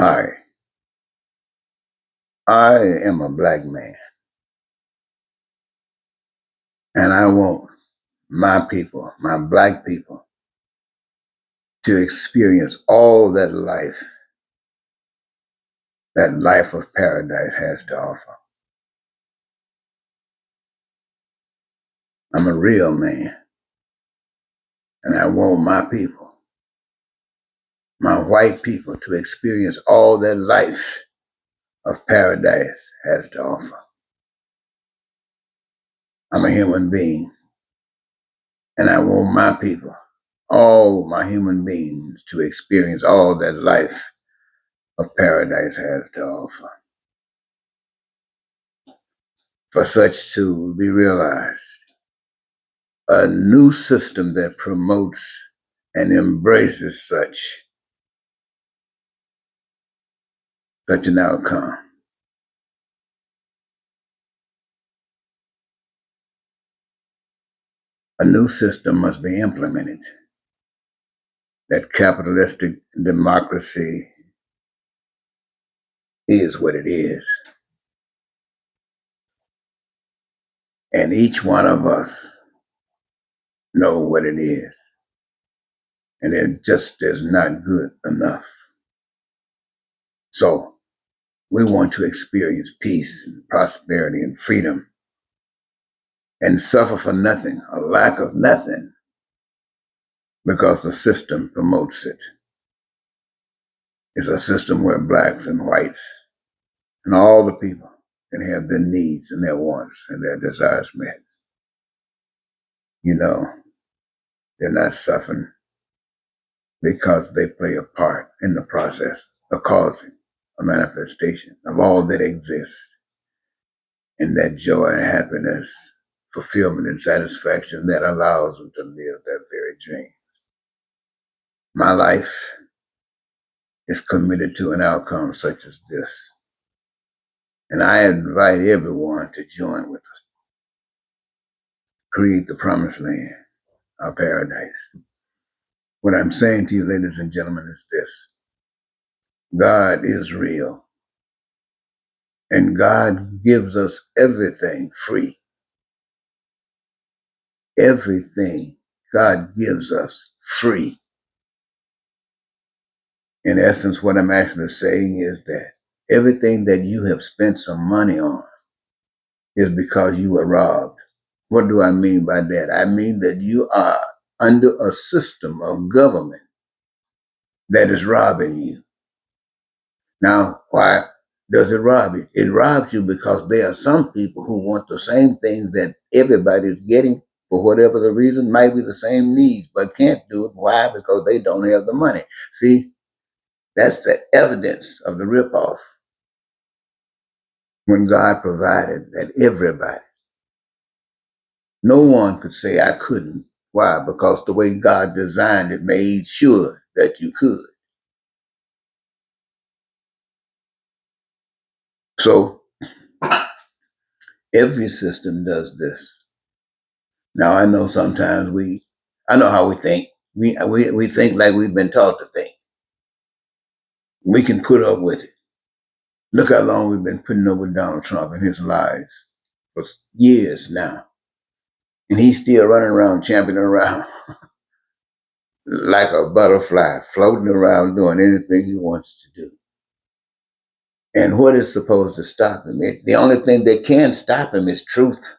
Hi, I am a black man, and I want my people, my black people, to experience all that life of paradise has to offer. I'm a real man, and I want my people, my white people, to experience all that life of paradise has to offer. I'm a human being, and I want my people, all my human beings, to experience all that life of paradise has to offer. For such to be realized, a new system that promotes and embraces such an outcome. A new system must be implemented. That capitalistic democracy is what it is. And each one of us know what it is. And it just is not good enough. So we want to experience peace and prosperity and freedom and suffer for nothing, a lack of nothing, because the system promotes it. It's a system where blacks and whites and all the people can have their needs and their wants and their desires met. You know, they're not suffering because they play a part in the process of causing a manifestation of all that exists, and that joy and happiness, fulfillment and satisfaction that allows them to live that very dream. My life is committed to an outcome such as this. And I invite everyone to join with us, create the promised land, our paradise. What I'm saying to you, ladies and gentlemen, is this: God is real, and God gives us everything free. Everything God gives us free. In essence, what I'm actually saying is that everything that you have spent some money on is because you were robbed. What do I mean by that? I mean that you are under a system of government that is robbing you. Now, why does it rob you? It robs you because there are some people who want the same things that everybody is getting for whatever the reason, might be the same needs, but can't do it. Why? Because they don't have the money. See, that's the evidence of the ripoff. When God provided that everybody, no one could say I couldn't. Why? Because the way God designed it made sure that you could. So every system does this. Now I know sometimes I know how we think. We think like we've been taught to think. We can put up with it. Look how long we've been putting up with Donald Trump and his lies for years now. And he's still running around, champing around like a butterfly, floating around doing anything he wants to do. And what is supposed to stop him? The only thing that can stop him is truth.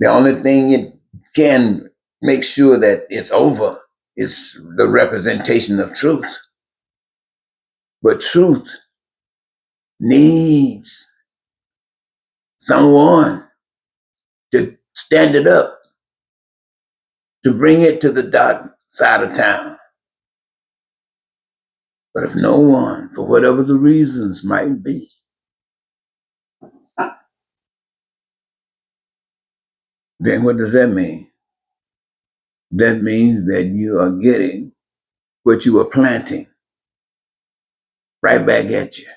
The only thing it can make sure that it's over is the representation of truth. But truth needs someone to stand it up, to bring it to the dark side of town. But if no one, for whatever the reasons might be, then what does that mean? That means that you are getting what you were planting right back at you.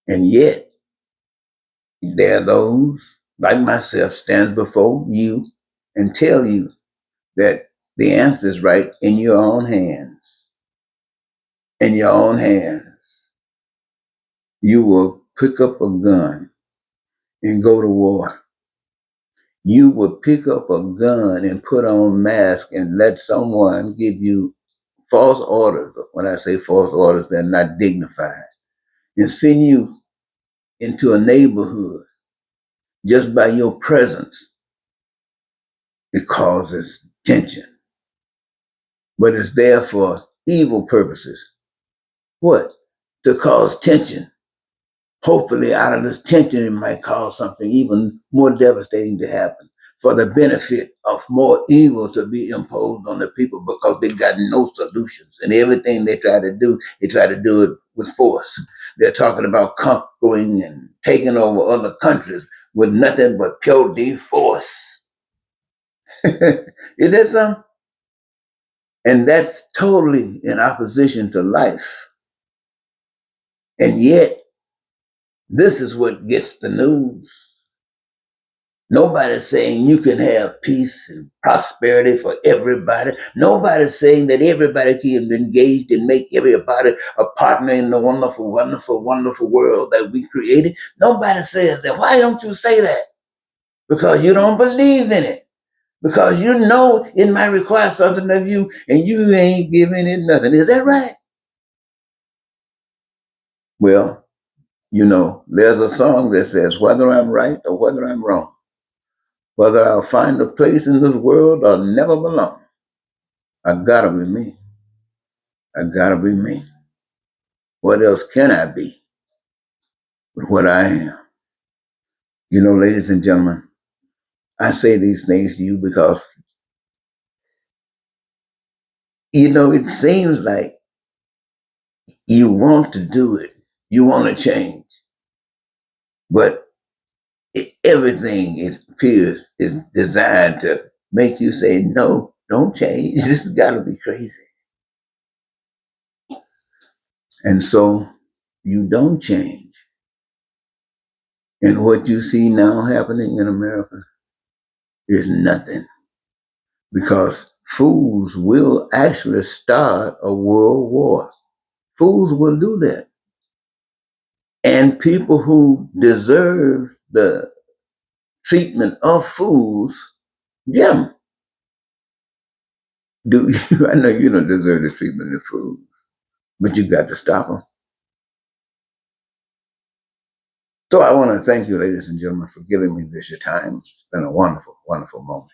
And yet, there are those, like myself, stands before you and tell you that the answer is right in your own hands. in your own hands, you will pick up a gun and go to war. You will pick up a gun and put on mask and let someone give you false orders. When I say false orders, they're not dignified. And send you into a neighborhood just by your presence. It causes tension, but it's there for evil purposes. What? To cause tension. Hopefully, out of this tension, it might cause something even more devastating to happen for the benefit of more evil to be imposed on the people because they got no solutions. And everything they try to do, they try to do it with force. They're talking about conquering and taking over other countries with nothing but pure force. Is that something? And that's totally in opposition to life. And yet, this is what gets the news. Nobody's saying you can have peace and prosperity for everybody. Nobody's saying that everybody can be engaged and make everybody a partner in the wonderful, wonderful, wonderful world that we created. Nobody says that. Why don't you say that? Because you don't believe in it. Because you know it might require something of you and you ain't giving it nothing. Is that right? Well, you know, there's a song that says, whether I'm right or whether I'm wrong, whether I'll find a place in this world or never belong, I gotta be me. I gotta be me. What else can I be but what I am? You know, ladies and gentlemen, I say these things to you because, you know, it seems like you want to do it. You want to change. But everything appears is designed to make you say, no, don't change. This has got to be crazy. And so you don't change. And what you see now happening in America is nothing. Because fools will actually start a world war. Fools will do that. And people who deserve the treatment of fools get them. Do you? I know you don't deserve the treatment of fools, but you got to stop them. So I want to thank you, ladies and gentlemen, for giving me this your time. It's been a wonderful, wonderful moment.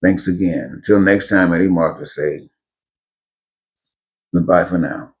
Thanks again. Until next time, Eddie Marcus say goodbye for now.